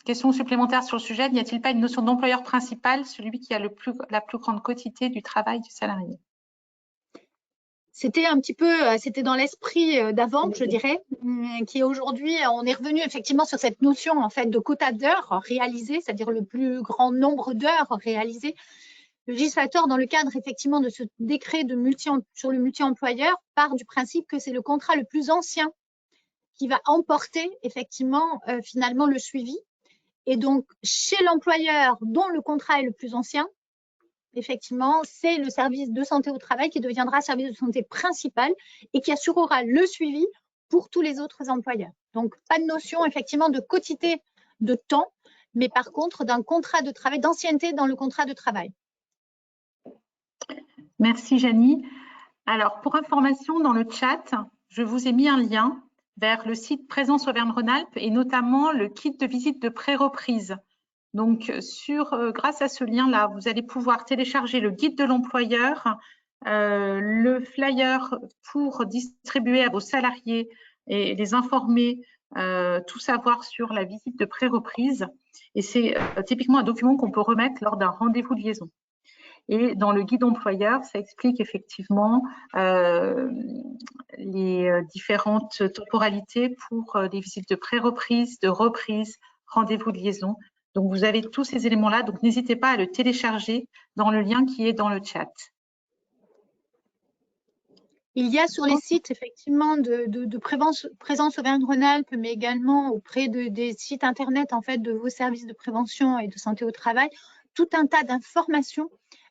question supplémentaire sur le sujet. N'y a-t-il pas une notion d'employeur principal, celui qui a la plus grande quotité du travail du salarié? C'était un petit peu, c'était dans l'esprit d'avant, je dirais, qui aujourd'hui, on est revenu effectivement sur cette notion en fait de quota d'heures réalisées, c'est-à-dire le plus grand nombre d'heures réalisées. Le législateur, dans le cadre effectivement de ce décret sur le multi-employeur, part du principe que c'est le contrat le plus ancien qui va emporter effectivement finalement le suivi. Et donc, chez l'employeur dont le contrat est le plus ancien, effectivement, c'est le service de santé au travail qui deviendra service de santé principal et qui assurera le suivi pour tous les autres employeurs. Donc, pas de notion effectivement de quotité de temps, mais par contre d'un contrat de travail, d'ancienneté dans le contrat de travail. Merci Janie. Alors, pour information, dans le chat, je vous ai mis un lien vers le site Présence Auvergne-Rhône-Alpes et notamment le kit de visite de pré-reprise. Donc, grâce à ce lien-là, vous allez pouvoir télécharger le guide de l'employeur, le flyer pour distribuer à vos salariés et les informer, tout savoir sur la visite de pré-reprise. Et c'est typiquement un document qu'on peut remettre lors d'un rendez-vous de liaison. Et dans le guide employeur, ça explique effectivement les différentes temporalités pour les visites de pré-reprise, de reprise, rendez-vous de liaison. Donc, vous avez tous ces éléments-là. Donc, n'hésitez pas à le télécharger dans le lien qui est dans le chat. Il y a sur les sites, effectivement, de Présence Auvergne-Rhône-Alpes, mais également auprès des sites Internet, en fait, de vos services de prévention et de santé au travail, tout un tas d'informations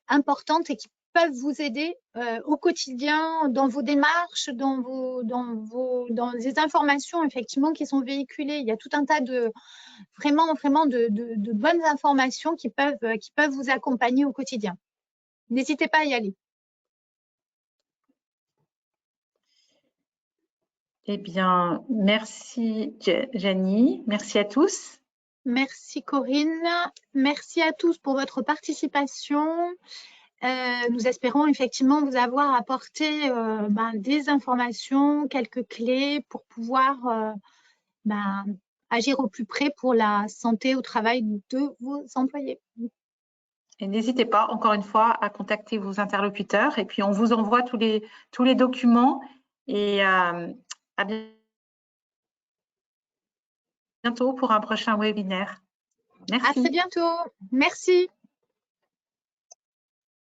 importantes et qui peuvent vous aider au quotidien, dans vos démarches, dans les informations, effectivement, qui sont véhiculées. Il y a tout un tas de bonnes informations qui peuvent vous accompagner au quotidien. N'hésitez pas à y aller. Eh bien, merci Janie, merci à tous. Merci Corinne, merci à tous pour votre participation. Nous espérons effectivement vous avoir apporté des informations, quelques clés pour pouvoir agir au plus près pour la santé au travail de vos employés. Et n'hésitez pas, encore une fois, à contacter vos interlocuteurs. Et puis, on vous envoie tous les documents. Et à bientôt pour un prochain webinaire. Merci. À très bientôt. Merci.